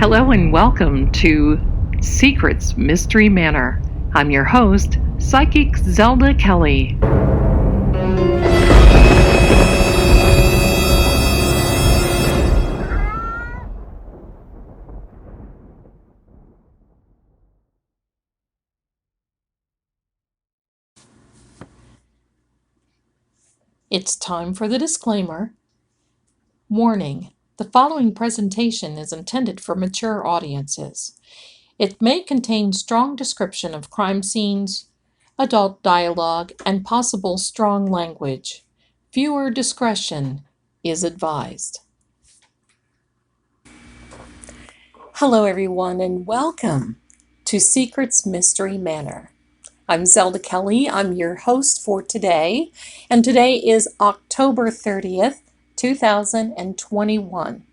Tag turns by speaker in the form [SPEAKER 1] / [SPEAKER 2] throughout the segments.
[SPEAKER 1] Hello and welcome to Secrets Mystery Manor. I'm your host, Psychic Zelda Kelly. It's time for the disclaimer. Warning: the following presentation is intended for mature audiences. It may contain strong description of crime scenes, adult dialogue, and possible strong language. Viewer discretion is advised. Hello everyone and welcome to Secrets Mystery Manor. I'm Zelda Kelly, I'm your host for today, and today is October 30th, 2021,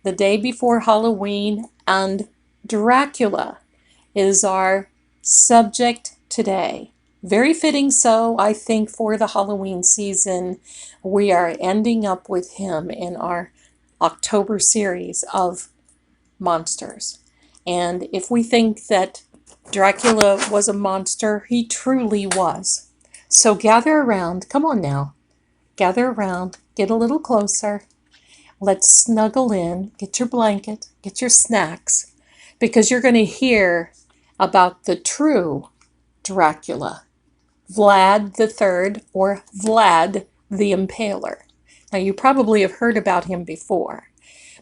[SPEAKER 1] the day before Halloween, and Dracula is our subject today. Very fitting so, I think, for the Halloween season. We are ending up with him in our October series of monsters. And if we think that Dracula was a monster, he truly was. So gather around, come on now, gather around, get a little closer. Let's snuggle in, get your blanket, get your snacks, because you're going to hear about the true Dracula, Vlad III, or Vlad the Impaler. Now you probably have heard about him before,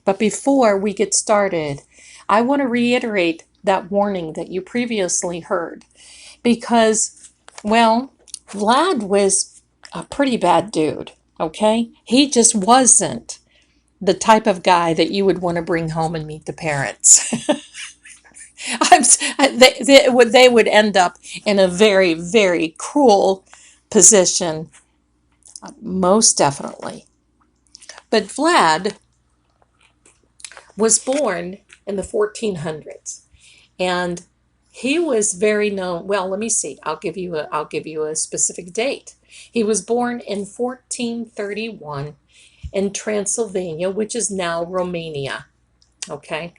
[SPEAKER 1] but before we get started, I want to reiterate that warning that you previously heard, because, well, Vlad was a pretty bad dude, okay? He just wasn't the type of guy that you would want to bring home and meet the parents. They would end up in a very, very cruel position, most definitely. But Vlad was born in the 1400s, and he was very known. Well, let me see. I'll give you a specific date. He was born in 1431 in Transylvania, which is now Romania. Okay,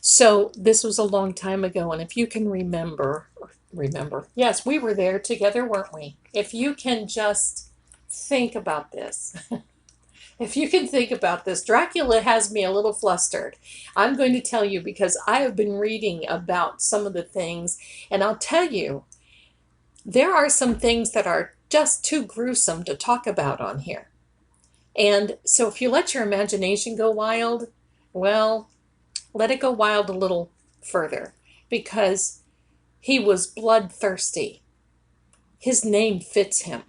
[SPEAKER 1] so this was a long time ago, and if you can remember, yes, we were there together, weren't we? If you can just think about this. If you can think about this, Dracula has me a little flustered. I'm going to tell you because I have been reading about some of the things, and I'll tell you, there are some things that are just too gruesome to talk about on here. And so if you let your imagination go wild, well, let it go wild a little further, because he was bloodthirsty. His name fits him.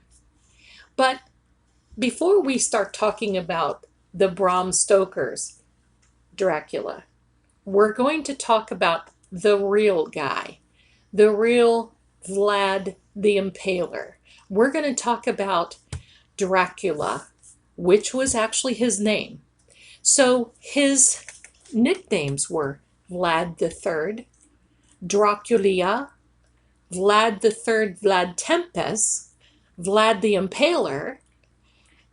[SPEAKER 1] But before we start talking about the Bram Stoker's Dracula, we're going to talk about the real guy, the real Vlad the Impaler. We're going to talk about Dracula, which was actually his name. So his nicknames were Vlad III, Dracula, Vlad III, Vlad Tempest, Vlad the Impaler,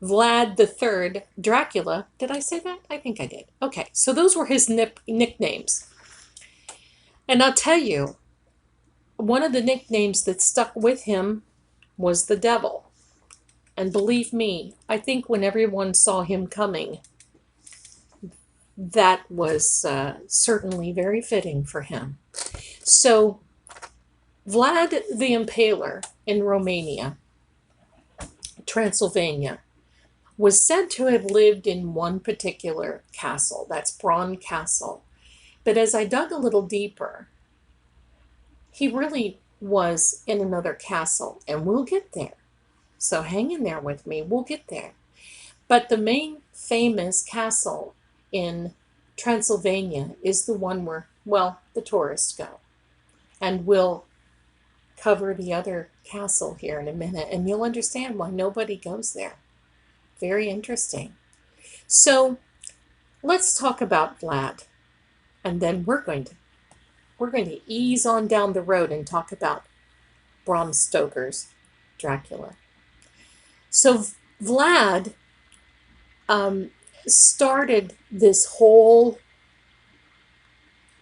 [SPEAKER 1] Vlad III, Dracula. Did I say that? I think I did. Okay, so those were his nicknames. And I'll tell you, one of the nicknames that stuck with him was the devil. And believe me, I think when everyone saw him coming, that was certainly very fitting for him. So, Vlad the Impaler in Romania, Transylvania, was said to have lived in one particular castle. That's Bran Castle. But as I dug a little deeper, he really was in another castle, and we'll get there. So hang in there with me, we'll get there. But the main famous castle in Transylvania is the one where, well, the tourists go. And we'll cover the other castle here in a minute, and you'll understand why nobody goes there. Very interesting. So let's talk about Vlad, and then we're going to ease on down the road and talk about Bram Stoker's Dracula. So Vlad started this whole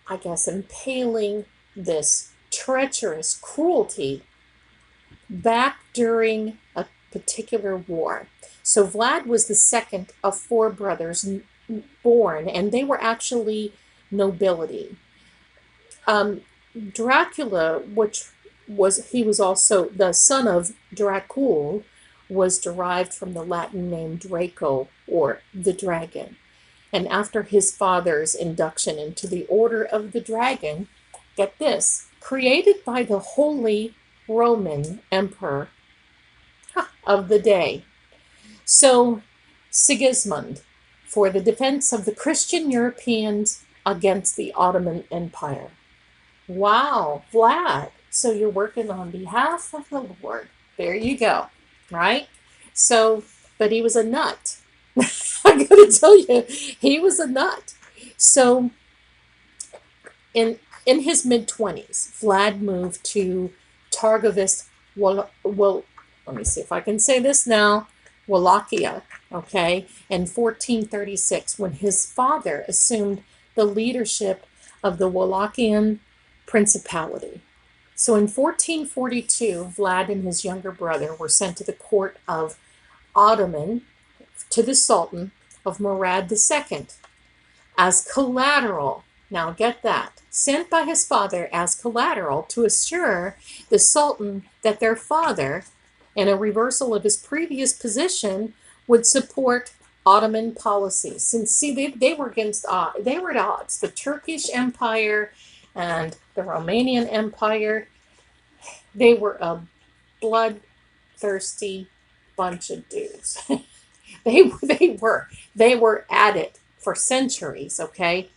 [SPEAKER 1] I guess, impaling this treacherous cruelty back during a particular war. So Vlad was the second of four brothers born, and they were actually nobility. Dracula, he was also the son of Dracul, was derived from the Latin name Draco, or the dragon. And after his father's induction into the Order of the Dragon, get this, created by the Holy Roman Emperor of the day. So, Sigismund, for the defense of the Christian Europeans against the Ottoman Empire. Wow, Vlad. So you're working on behalf of the Lord. There you go. Right? So, but he was a nut. I'm going to tell you, he was a nut. So, in his mid-20s, Vlad moved to Targovist, let me see if I can say this now, Wallachia, okay, in 1436, when his father assumed the leadership of the Wallachian Principality. So in 1442, Vlad and his younger brother were sent to the court of Ottoman, to the Sultan of Murad II, as collateral. Now get that. Sent by his father as collateral to assure the Sultan that their father, in a reversal of his previous position, would support Ottoman policies. Since, see, they were they were at odds. The Turkish Empire and the Romanian Empire, they were a bloodthirsty bunch of dudes. they were at it for centuries, okay?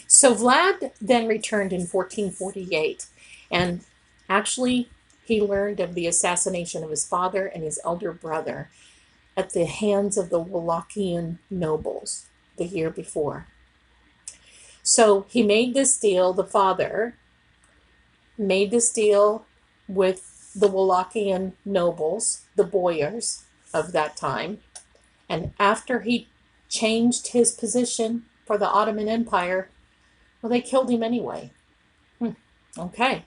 [SPEAKER 1] So Vlad then returned in 1448, and actually he learned of the assassination of his father and his elder brother at the hands of the Wallachian nobles the year before. So he made this deal, the father made this deal with the Wallachian nobles, the boyars of that time, and after he changed his position for the Ottoman Empire, well, they killed him anyway. Okay.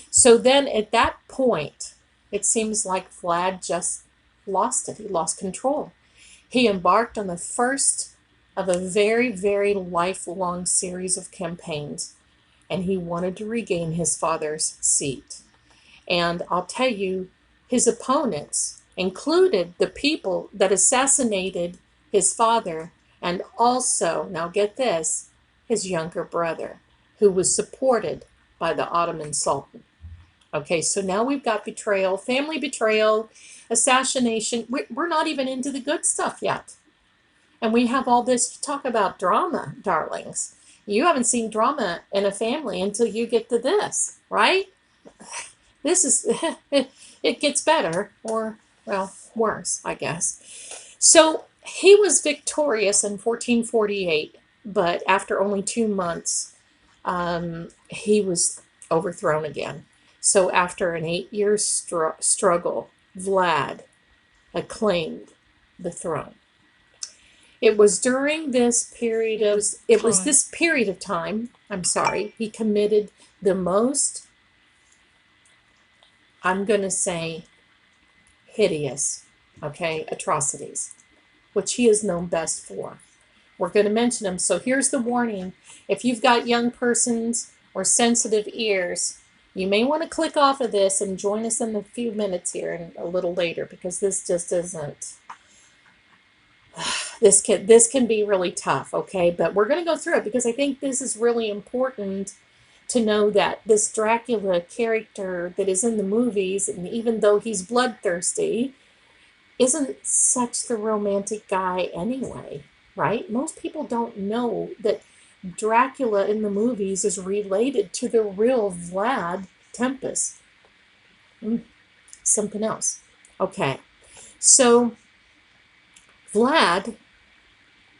[SPEAKER 1] So then at that point, it seems like Vlad just lost it. He lost control. He embarked on the first of a very, very lifelong series of campaigns, and he wanted to regain his father's seat. And I'll tell you, his opponents included the people that assassinated his father, and also, now get this, his younger brother, who was supported by the Ottoman Sultan. Okay, so now we've got betrayal, family betrayal, assassination. We're not even into the good stuff yet. And we have all this talk about drama, darlings. You haven't seen drama in a family until you get to this, right? This is, it gets better, or, well, worse, I guess. So he was victorious in 1448, but after only 2 months, he was overthrown again. So after an 8-year struggle, Vlad acclaimed the throne. It was during this period of, time, he committed the most, I'm going to say, hideous, atrocities, which he is known best for. We're going to mention them. So here's the warning. If you've got young persons or sensitive ears, you may want to click off of this and join us in a few minutes here and a little later, because this just isn't, this can be really tough, okay? But we're going to go through it because I think this is really important to know that this Dracula character that is in the movies, and even though he's bloodthirsty, isn't such the romantic guy anyway, right? Most people don't know that Dracula in the movies is related to the real Vlad Tempest. Something else. Okay, so Vlad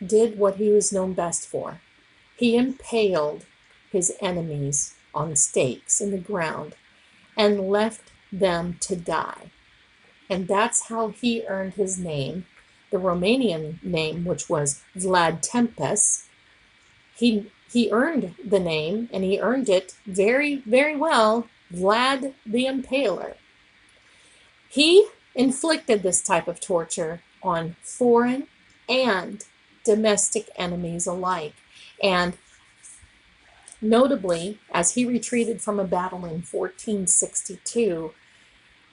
[SPEAKER 1] did what he was known best for. He impaled his enemies on stakes in the ground and left them to die. And that's how he earned his name, the Romanian name, which was Vlad Tempest. He he earned the name, and he earned it very, very well, Vlad the Impaler. He inflicted this type of torture on foreign and domestic enemies alike. And notably, as he retreated from a battle in 1462,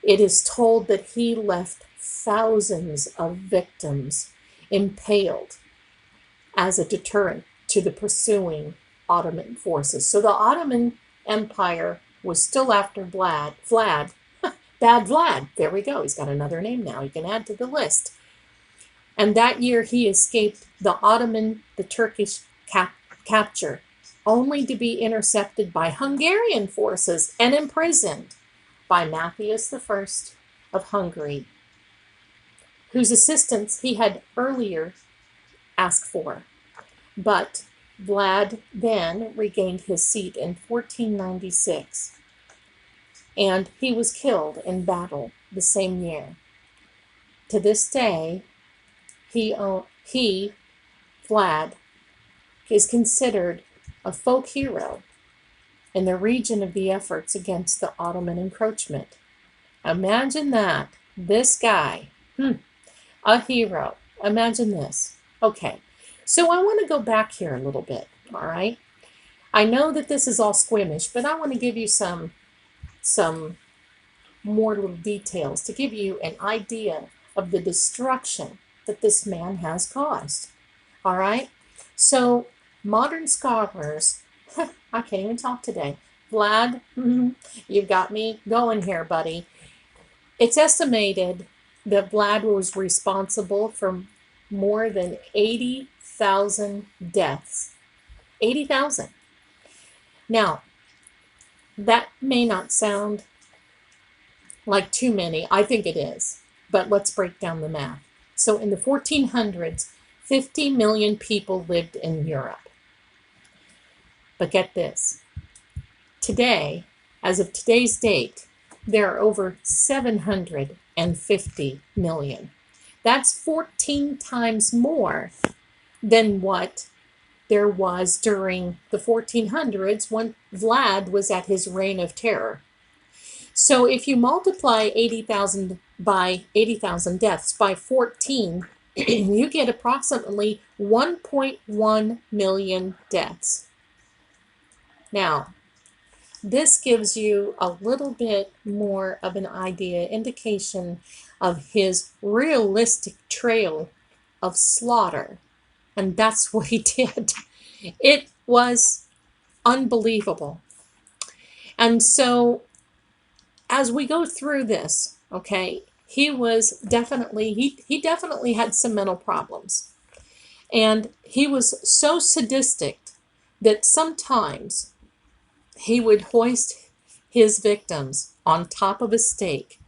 [SPEAKER 1] it is told that he left thousands of victims impaled as a deterrent to the pursuing Ottoman forces. So the Ottoman Empire was still after Vlad. Bad Vlad. There we go. He's got another name now. You can add to the list. And that year he escaped the Turkish capture, only to be intercepted by Hungarian forces and imprisoned by Matthias I of Hungary, whose assistance he had earlier asked for. But Vlad then regained his seat in 1496, and he was killed in battle the same year. To this day, Vlad, is considered a folk hero in the region of the efforts against the Ottoman encroachment. Imagine that. This guy, a hero. Imagine this. Okay, so I want to go back here a little bit, all right? I know that this is all squeamish, but I want to give you some more little details to give you an idea of the destruction that this man has caused, all right? So modern scholars, I can't even talk today. Vlad, you've got me going here, buddy. It's estimated that Vlad was responsible for more than 80,000 deaths. 80,000. Now, that may not sound like too many. I think it is. But let's break down the math. So in the 1400s, 50 million people lived in Europe. But get this. Today, as of today's date, there are over 750 million. That's 14 times more than what there was during the 1400s when Vlad was at his reign of terror. So if you multiply 80,000 by 80,000 deaths by 14, you get approximately 1.1 million deaths. Now, this gives you a little bit more of an idea, indication of his realistic trail of slaughter. And that's what he did. It was unbelievable. And so as we go through this, okay, he definitely had some mental problems. And he was so sadistic that sometimes he would hoist his victims on top of a stake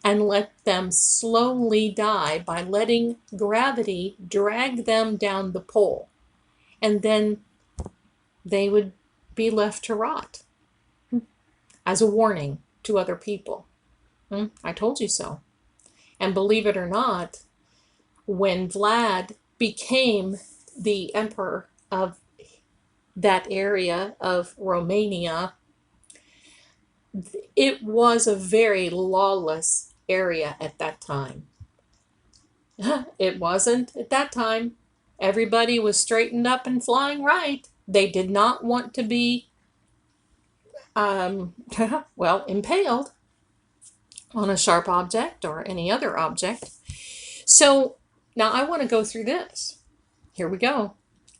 [SPEAKER 1] and let them slowly die by letting gravity drag them down the pole. And then they would be left to rot as a warning to other people. I told you so. And believe it or not, when Vlad became the emperor of that area of Romania, it was a very lawless area at that time. It wasn't at that time. Everybody was straightened up and flying right. They did not want to be, impaled on a sharp object or any other object. So now I want to go through this. Here we go.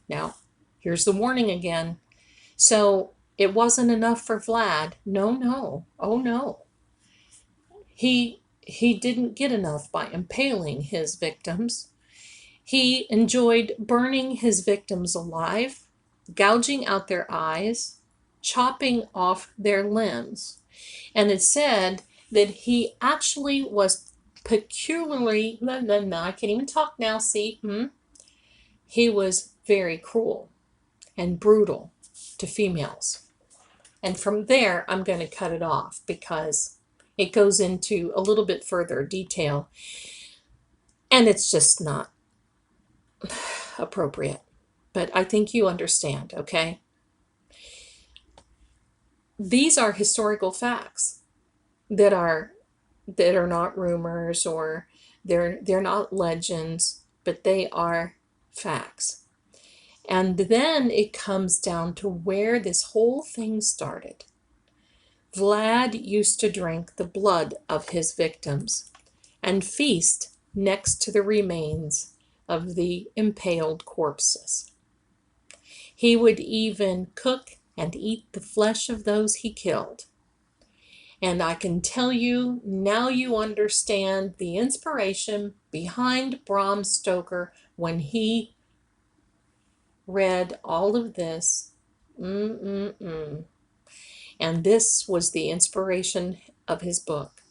[SPEAKER 1] Now, here's the warning again. So it wasn't enough for Vlad. No. Oh, no. He didn't get enough by impaling his victims. He enjoyed burning his victims alive, gouging out their eyes, chopping off their limbs. And it said that he actually was peculiarly, I can't even talk now, see? He was very cruel and brutal to females. And from there, I'm going to cut it off because it goes into a little bit further detail. And it's just not appropriate. But I think you understand, okay? these are historical facts that are not rumors, or they're not legends, but they are facts. And then it comes down to where this whole thing started. Vlad used to drink the blood of his victims and feast next to the remains of the impaled corpses. He would even cook and eat the flesh of those he killed. And I can tell you, now you understand the inspiration behind Bram Stoker when he read all of this. And this was the inspiration of his book.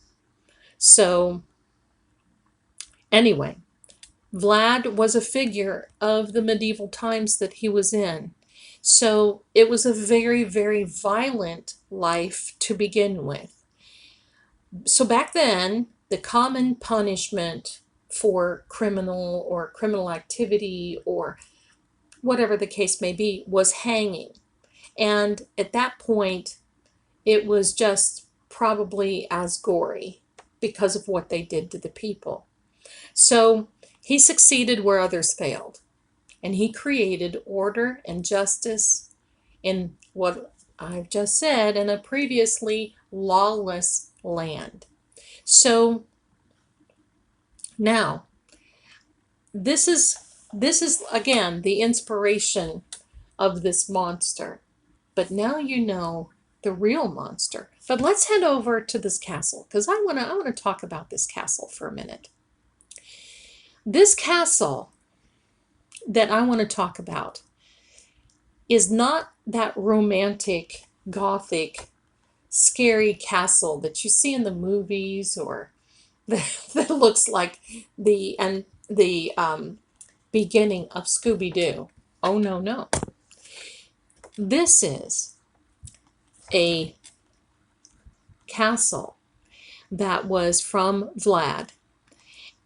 [SPEAKER 1] So, anyway, Vlad was a figure of the medieval times that he was in. So, it was a very, very violent life to begin with. So, back then, the common punishment for criminal activity, or whatever the case may be, was hanging. And at that point, it was just probably as gory because of what they did to the people. So he succeeded where others failed, and he created order and justice in what I've just said, in a previously lawless land. So now, this is again the inspiration of this monster. But now you know the real monster. But let's head over to this castle, because I want to talk about this castle for a minute. This castle that I want to talk about is not that romantic, gothic, scary castle that you see in the movies, or that looks like the beginning of Scooby-Doo. Oh, no, no. This is a castle that was from Vlad.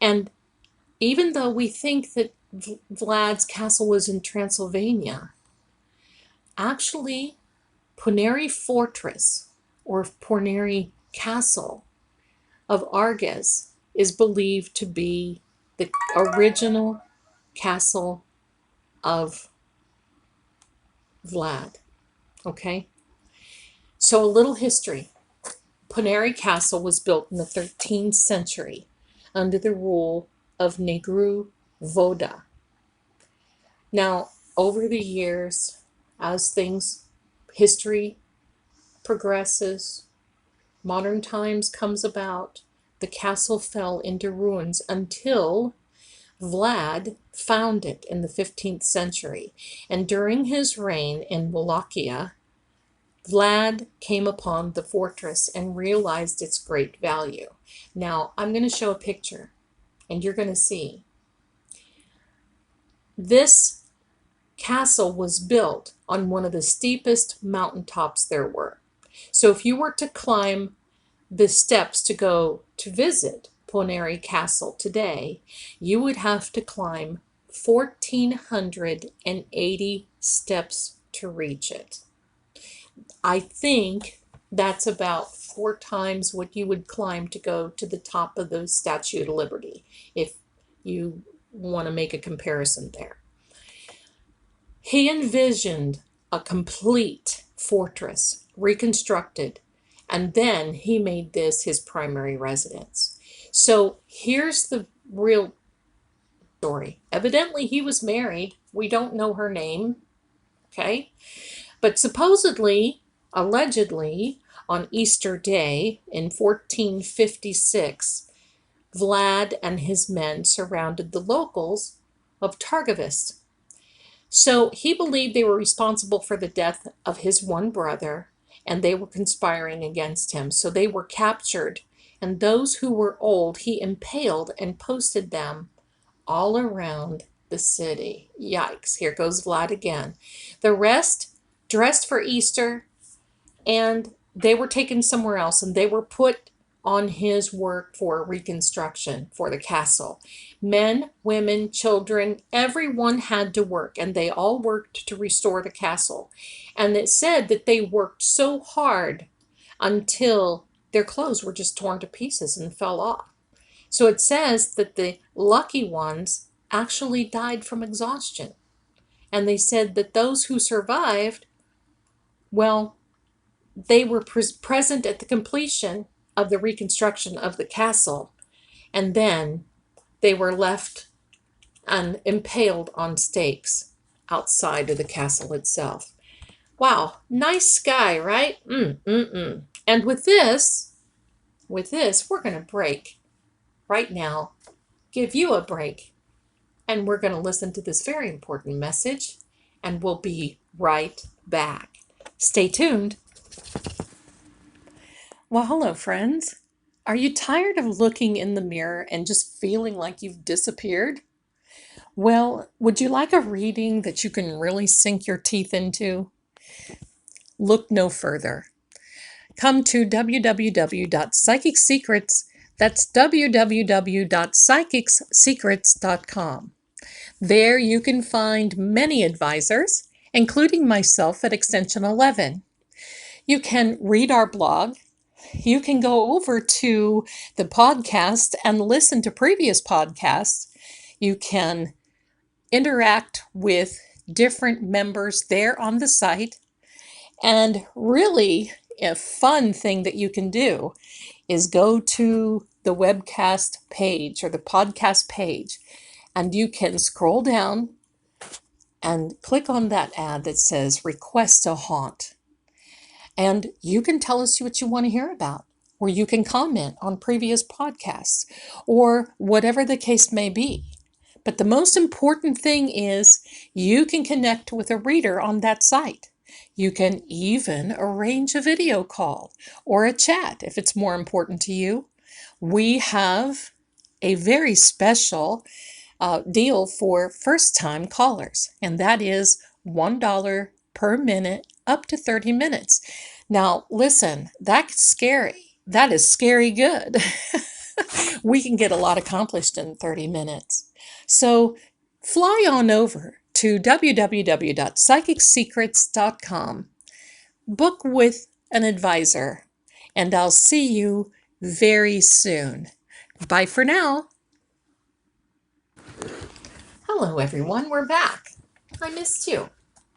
[SPEAKER 1] And even though we think that Vlad's castle was in Transylvania, actually Puneri Fortress, or Puneri Castle of Arges, is believed to be the original castle of Vlad. Okay? So a little history. Puneri Castle was built in the 13th century under the rule of Negru Voda. Now, over the years, as history progresses, modern times comes about, the castle fell into ruins until Vlad found it in the 15th century. And during his reign in Wallachia, Vlad came upon the fortress and realized its great value. Now, I'm going to show a picture, and you're going to see. This castle was built on one of the steepest mountaintops there were. So if you were to climb the steps to go to visit Puneri Castle today, you would have to climb 1,480 steps to reach it. I think that's about 4 times what you would climb to go to the top of the Statue of Liberty, if you want to make a comparison there. He envisioned a complete fortress, reconstructed, and then he made this his primary residence. So here's the real story. Evidently, he was married. We don't know her name, okay? But supposedly, allegedly, on Easter Day in 1456, Vlad and his men surrounded the locals of Targovist. So he believed they were responsible for the death of his one brother, and they were conspiring against him. So they were captured, and those who were old he impaled and posted them all around the city. Yikes, here goes Vlad again. The rest dressed for Easter, and they were taken somewhere else, and they were put on his work for reconstruction for the castle. Men, women, children, everyone had to work, and they all worked to restore the castle. And it said that they worked so hard until their clothes were just torn to pieces and fell off. So it says that the lucky ones actually died from exhaustion. And they said that those who survived, well, they were present at the completion of the reconstruction of the castle, and then they were left and impaled on stakes outside of the castle itself. Wow, nice sky, right? And with this, we're going to break right now, give you a break, and we're going to listen to this very important message, and we'll be right back. Stay tuned. Well, hello, friends. Are you tired of looking in the mirror and just feeling like you've disappeared? Well, would you like a reading that you can really sink your teeth into? Look no further. Come to www.psychicsecrets. That's www.psychicsecrets.com. There you can find many advisors, including myself at Extension 11. You can read our blog. You can go over to the podcast and listen to previous podcasts. You can interact with different members there on the site. And really, a fun thing that you can do is go to the webcast page or the podcast page, and you can scroll down and click on that ad that says Request a Haunt. And you can tell us what you want to hear about, or you can comment on previous podcasts, or whatever the case may be. But the most important thing is you can connect with a reader on that site. You can even arrange a video call or a chat if it's more important to you. We have a very special deal for first-time callers, and that is $1 per minute up to 30 minutes. Now, listen, that's scary. That is scary good. We can get a lot accomplished in 30 minutes. So fly on over to www.psychicsecrets.com. Book with an advisor, and I'll see you very soon. Bye for now. Hello, everyone. We're back. I missed you.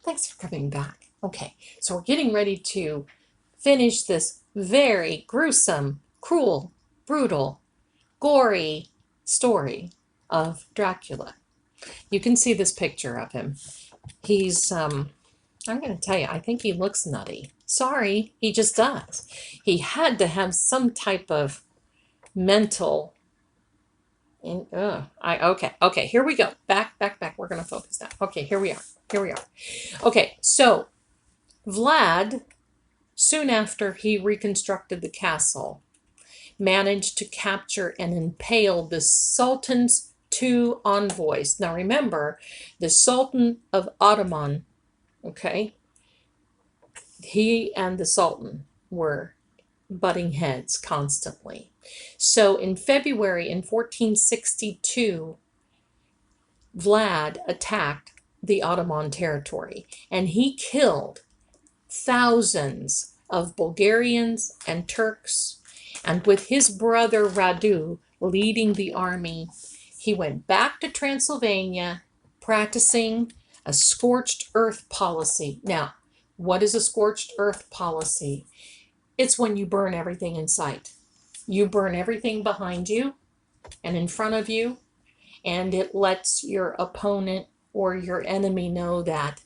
[SPEAKER 1] Thanks for coming back. Okay, so we're getting ready to finish this very gruesome, cruel, brutal, gory story of Dracula. You can see this picture of him. He's, I'm going to tell you, I think he looks nutty. Sorry, he just does. He had to have some type of mental... Okay, here we go. Back. We're going to focus now. Okay, here we are. Okay, so Vlad, soon after he reconstructed the castle, managed to capture and impale the Sultan's 2 envoys. Now remember, the Sultan of Ottoman, okay, he and the Sultan were butting heads constantly. So in February in 1462, Vlad attacked the Ottoman territory, and he killed thousands of Bulgarians and Turks, and with his brother Radu leading the army, he went back to Transylvania practicing a scorched earth policy. Now, what is a scorched earth policy? It's when you burn everything in sight. You burn everything behind you and in front of you, and it lets your opponent or your enemy know that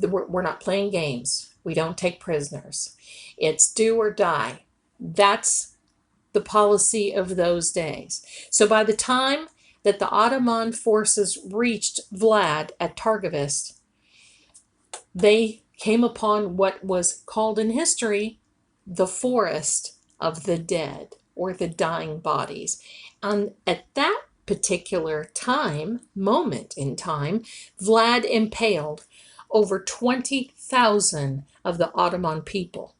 [SPEAKER 1] we're not playing games. We don't take prisoners. It's do or die. That's the policy of those days. So by the time that the Ottoman forces reached Vlad at Targovist, they came upon what was called in history the forest of the dead, or the dying bodies. And at that particular moment in time, Vlad impaled over 20,000 of the Ottoman people.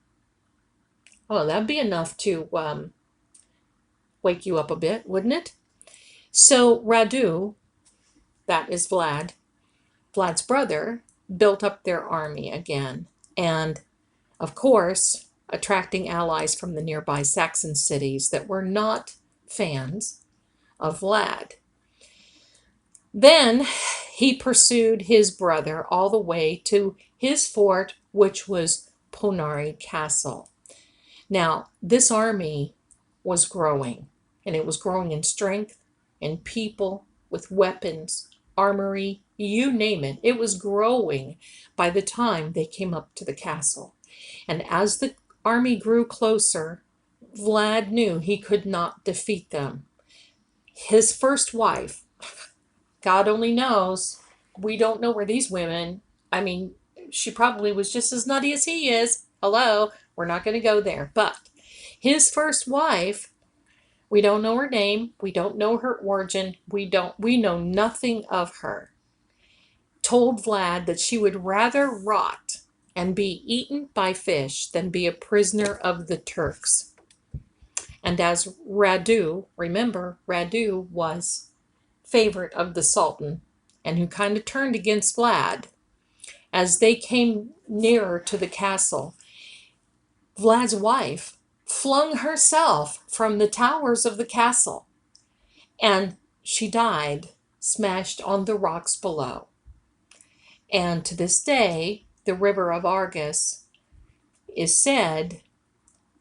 [SPEAKER 1] Oh, that'd be enough to wake you up a bit, wouldn't it? So Radu, that is Vlad's brother, built up their army again. And of course, attracting allies from the nearby Saxon cities that were not fans of Vlad. Then he pursued his brother all the way to his fort, which was Ponari Castle. Now, this army was growing, and it was growing in strength and people with weapons, armory, you name it. It was growing by the time they came up to the castle. And as the army grew closer, Vlad knew he could not defeat them. His first wife, God only knows, we don't know where these women, I mean, she probably was just as nutty as he is. Hello, we're not going to go there. But his first wife, we don't know her name, we don't know her origin, we know nothing of her, told Vlad that she would rather rot and be eaten by fish than be a prisoner of the Turks. And as Radu, remember, Radu was favorite of the Sultan and who kind of turned against Vlad, as they came nearer to the castle, Vlad's wife flung herself from the towers of the castle, and she died smashed on the rocks below. And to this day, the river of Argus is said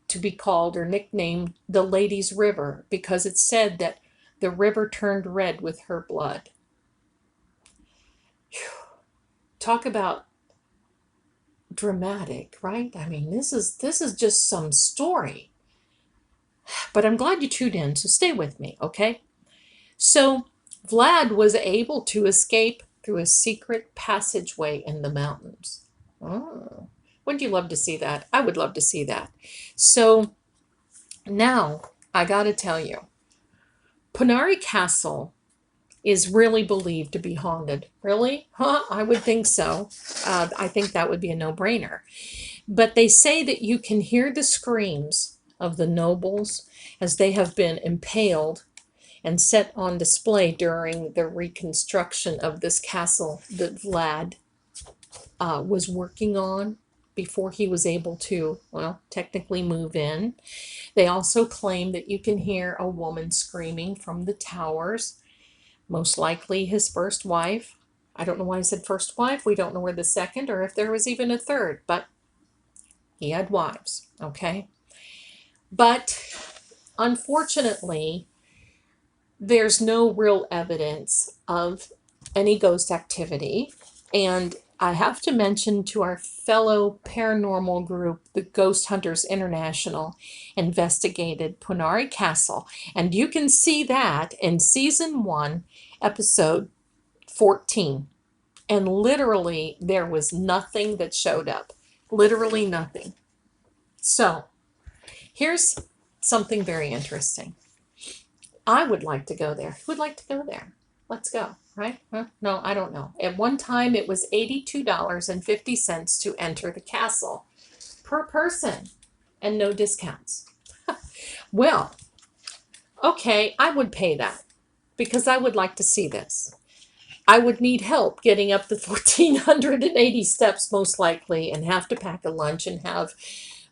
[SPEAKER 1] to be called or nicknamed the Lady's River because it's said that the river turned red with her blood. Whew. Talk about dramatic, right? I mean, this is just some story. But I'm glad you tuned in, so stay with me, okay? So Vlad was able to escape through a secret passageway in the mountains. Oh, wouldn't you love to see that? I would love to see that. So now I got to tell you, Ponari Castle is really believed to be haunted. Really? Huh? I would think so. I think that would be a no-brainer. But they say that you can hear the screams of the nobles as they have been impaled and set on display during the reconstruction of this castle that Vlad was working on before he was able to, well, technically move in. They also claim that you can hear a woman screaming from the towers, most likely his first wife. I don't know why I said first wife. We don't know where the second or if there was even a third, but he had wives, okay? But unfortunately, there's no real evidence of any ghost activity. And I have to mention to our fellow paranormal group, the Ghost Hunters International, investigated Ponari Castle. And you can see that in season 1, episode 14. And literally, there was nothing that showed up. Literally nothing. So, here's something very interesting. I would like to go there. Who would like to go there? Let's go, right? Huh? No, I don't know. At one time, it was $82.50 to enter the castle per person and no discounts. Well, okay, I would pay that because I would like to see this. I would need help getting up the 1,480 steps most likely and have to pack a lunch and have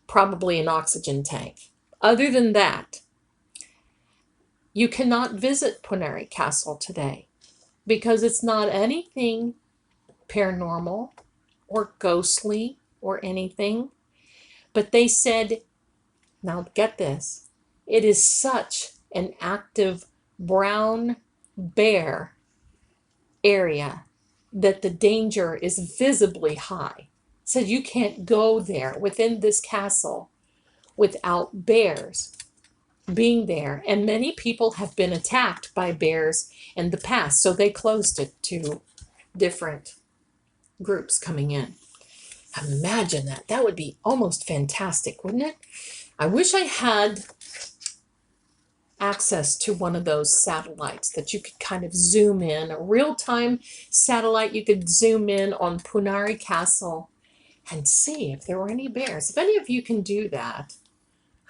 [SPEAKER 1] probably an oxygen tank. Other than that, you cannot visit Ponari Castle today because it's not anything paranormal or ghostly or anything. But they said, now get this, it is such an active brown bear area that the danger is visibly high. Said you can't go there within this castle without bears being there. And many people have been attacked by bears in the past, so they closed it to different groups coming in. Imagine that. That would be almost fantastic, wouldn't it? I wish I had access to one of those satellites that you could kind of zoom in, a real-time satellite you could zoom in on Ponari Castle and see if there were any bears. If any of you can do that,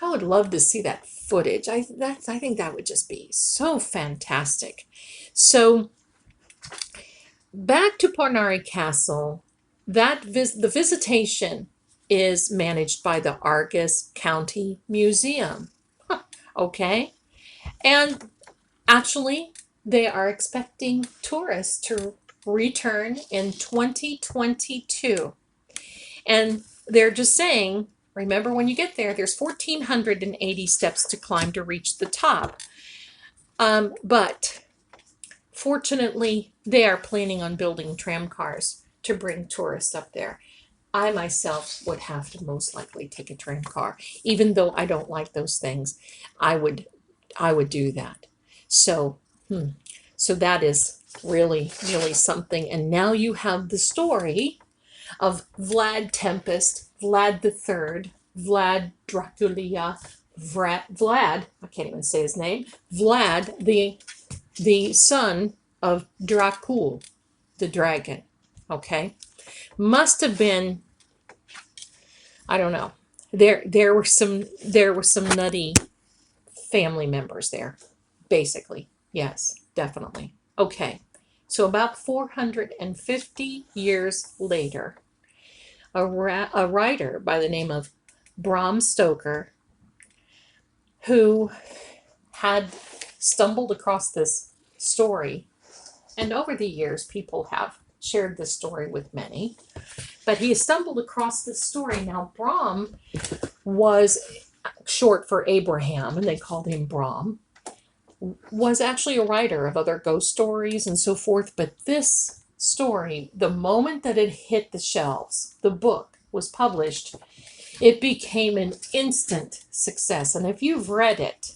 [SPEAKER 1] I would love to see that footage. I think that would just be so fantastic. So back to Parnari Castle. The visitation is managed by the Argus County Museum. Okay, and actually, they are expecting tourists to return in 2022. And they're just saying, remember when you get there, there's 1,480 steps to climb to reach the top. But fortunately, they are planning on building tram cars to bring tourists up there. I myself would have to most likely take a tram car, even though I don't like those things. I would do that. So, so that is really, really something. And now you have the story of Vlad Tempest, Vlad III, Vlad Dracula, Vlad, I can't even say his name, Vlad, the son of Dracul, the dragon. Okay? Must have been, I don't know. There were some nutty family members there, basically. Yes, definitely. Okay. So about 450 years later, a writer by the name of Bram Stoker, who had stumbled across this story, and over the years people have shared this story with many, but he stumbled across this story. Now, Bram was short for Abraham, and they called him Bram, was actually a writer of other ghost stories and so forth, but this story, the moment that it hit the shelves, the book was published, it became an instant success. And if you've read it,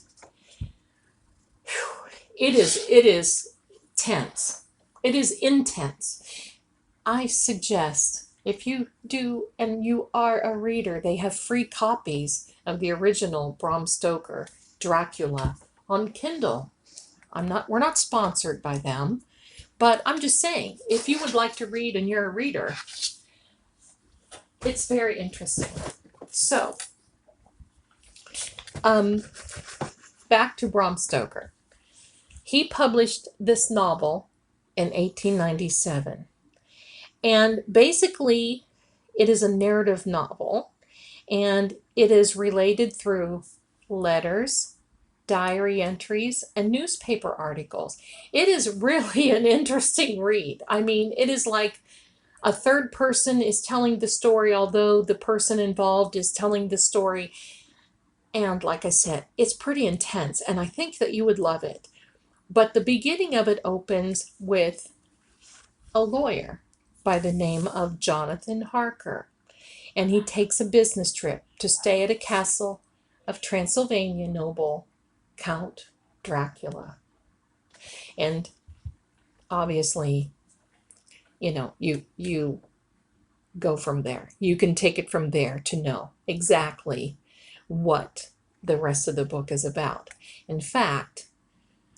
[SPEAKER 1] it is tense. It is intense. I suggest if you do and you are a reader, they have free copies of the original Bram Stoker Dracula on Kindle. We're not sponsored by them, but I'm just saying, if you would like to read and you're a reader, it's very interesting. So, back to Bram Stoker. He published this novel in 1897. And basically, it is a narrative novel, and it is related through letters, diary entries, and newspaper articles. It is really an interesting read. I mean, it is like a third person is telling the story, although the person involved is telling the story. And like I said, it's pretty intense, and I think that you would love it. But the beginning of it opens with a lawyer by the name of Jonathan Harker, and he takes a business trip to stay at a castle of Transylvania noble Count Dracula. And obviously, you go from there. You can take it from there to know exactly what the rest of the book is about. In fact,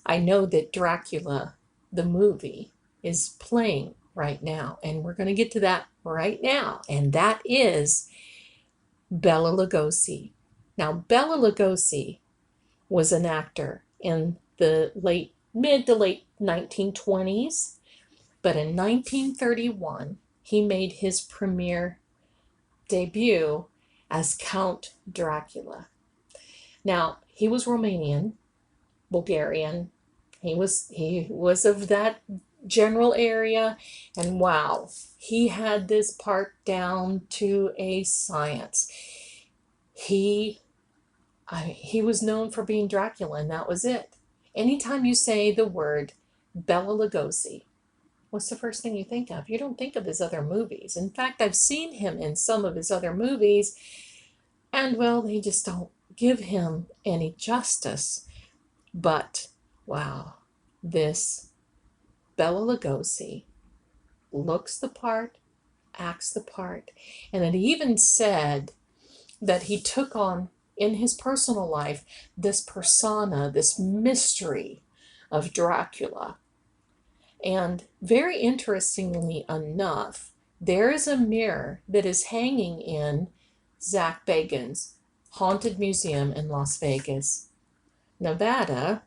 [SPEAKER 1] I know that Dracula, the movie, is playing right now, and we're going to get to that right now, and that is Bela Lugosi. Now, Bela Lugosi was an actor in the mid to late 1920s, but in 1931, he made his premiere debut as Count Dracula. Now, he was Romanian, Bulgarian. He was of that general area, and wow, he had this part down to a science. He was known for being Dracula, and that was it. Anytime you say the word Bela Lugosi, what's the first thing you think of? You don't think of his other movies. In fact, I've seen him in some of his other movies, and well, they just don't give him any justice. But wow, this Bela Lugosi looks the part, acts the part, and it even said that he took on in his personal life this persona, this mystery of Dracula. And very interestingly enough, there is a mirror that is hanging in Zach Bagans' haunted museum in Las Vegas, Nevada,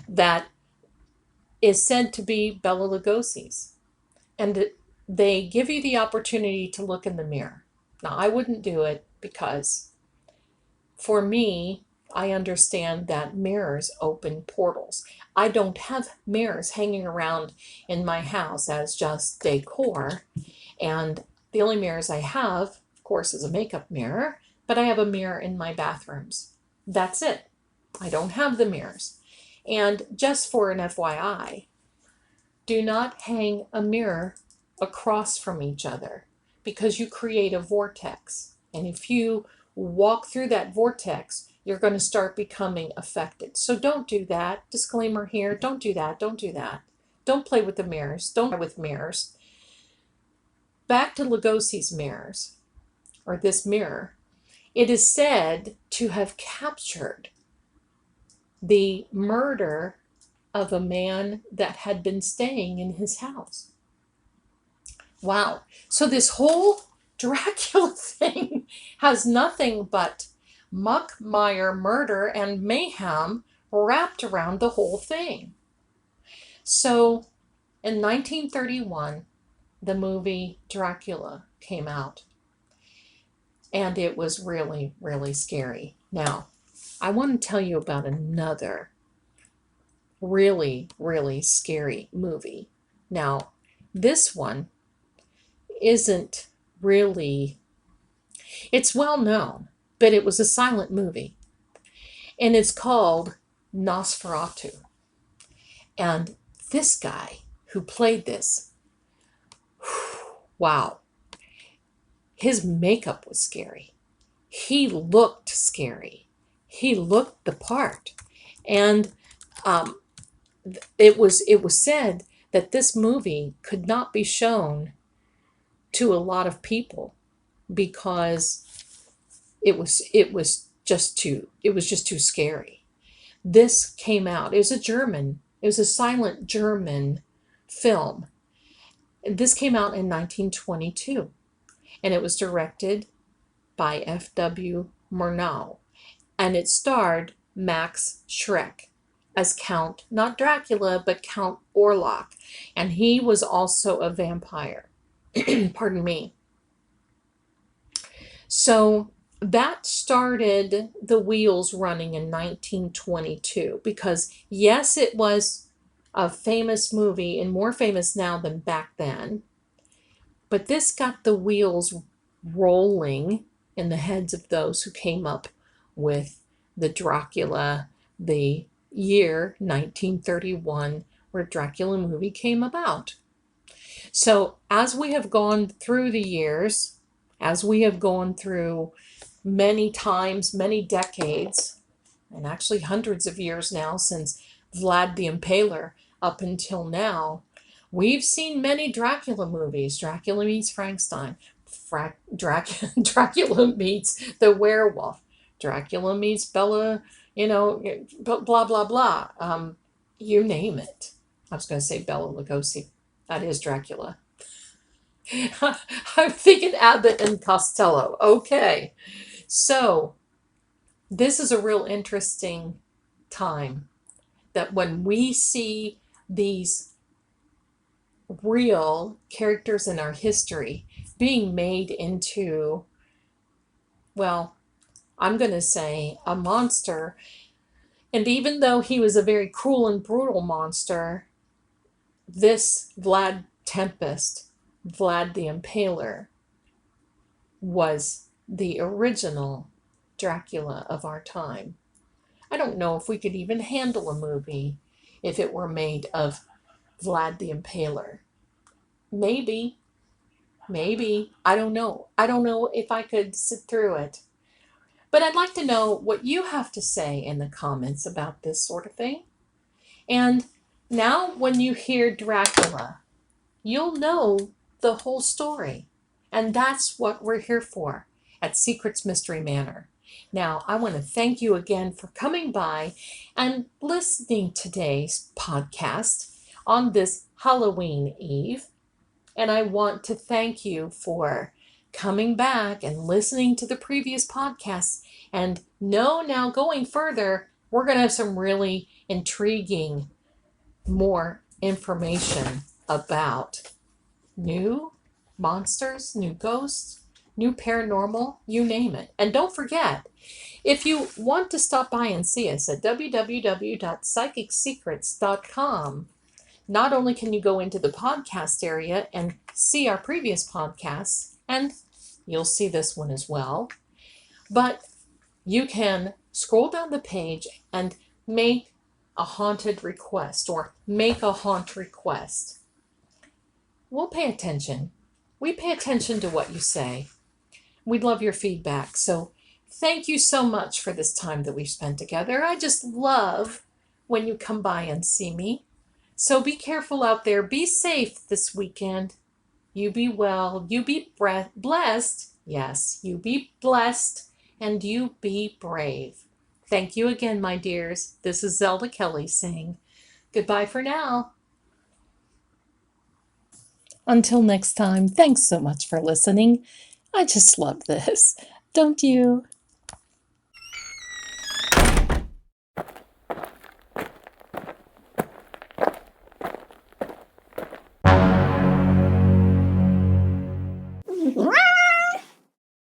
[SPEAKER 1] that is said to be Bela Lugosi's. And they give you the opportunity to look in the mirror. Now, I wouldn't do it because for me, I understand that mirrors open portals. I don't have mirrors hanging around in my house as just decor. And the only mirrors I have, of course, is a makeup mirror, but I have a mirror in my bathrooms. That's it. I don't have the mirrors. And just for an FYI, do not hang a mirror across from each other because you create a vortex. And if you walk through that vortex, you're going to start becoming affected. So don't do that. Disclaimer here, don't do that. Don't do that. Don't play with the mirrors. Don't play with mirrors. Back to Lugosi's mirrors, or this mirror. It is said to have captured the murder of a man that had been staying in his house. Wow. So this whole Dracula thing has nothing but muck, mire, murder, and mayhem wrapped around the whole thing. So in 1931, the movie Dracula came out. And it was really, really scary. Now, I want to tell you about another really, really scary movie. Now, this one isn't really, it's well known, but it was a silent movie. And it's called Nosferatu. And this guy who played this, wow, his makeup was scary. He looked scary. He looked the part. And it was said that this movie could not be shown to a lot of people because it was just too scary. This came out. It was a silent German film. This came out in 1922, and it was directed by F.W. Murnau, and it starred Max Schreck as Count, not Dracula, but Count Orlok, and he was also a vampire. Pardon me. So that started the wheels running in 1922 because, yes, it was a famous movie and more famous now than back then, but this got the wheels rolling in the heads of those who came up with the Dracula, the year 1931, where Dracula movie came about. So as we have gone through the years, as we have gone through many times, many decades, and actually hundreds of years now since Vlad the Impaler up until now, we've seen many Dracula movies. Dracula meets Frankenstein. Dracula meets the werewolf. Dracula meets Bella, blah, blah, blah. You name it. I was going to say Bela Lugosi. That is Dracula. I'm thinking Abbott and Costello. Okay. So this is a real interesting time that when we see these real characters in our history being made into, well, I'm going to say a monster. And even though he was a very cruel and brutal monster, this Vlad Tempest, Vlad the Impaler, was the original Dracula of our time. I don't know if we could even handle a movie if it were made of Vlad the Impaler. Maybe. I don't know. I don't know if I could sit through it. But I'd like to know what you have to say in the comments about this sort of thing. And now when you hear Dracula, you'll know the whole story. And that's what we're here for at Secrets Mystery Manor. Now, I want to thank you again for coming by and listening to today's podcast on this Halloween Eve. And I want to thank you for coming back and listening to the previous podcasts. And know now going further, we're going to have some really intriguing more information about new monsters, new ghosts, new paranormal, you name it. And don't forget, if you want to stop by and see us at www.psychicsecrets.com, not only can you go into the podcast area and see our previous podcasts, and you'll see this one as well, but you can scroll down the page and make a haunted request or make a haunt request. We'll pay attention. We pay attention to what you say. We'd love your feedback. So thank you so much for this time that we've spent together. I just love when you come by and see me. So be careful out there. Be safe this weekend. You be well. You be blessed. Yes, you be blessed. And you be brave. Thank you again, my dears. This is Zelda Kelly saying goodbye for now. Until next time, thanks so much for listening. I just love this. Don't you?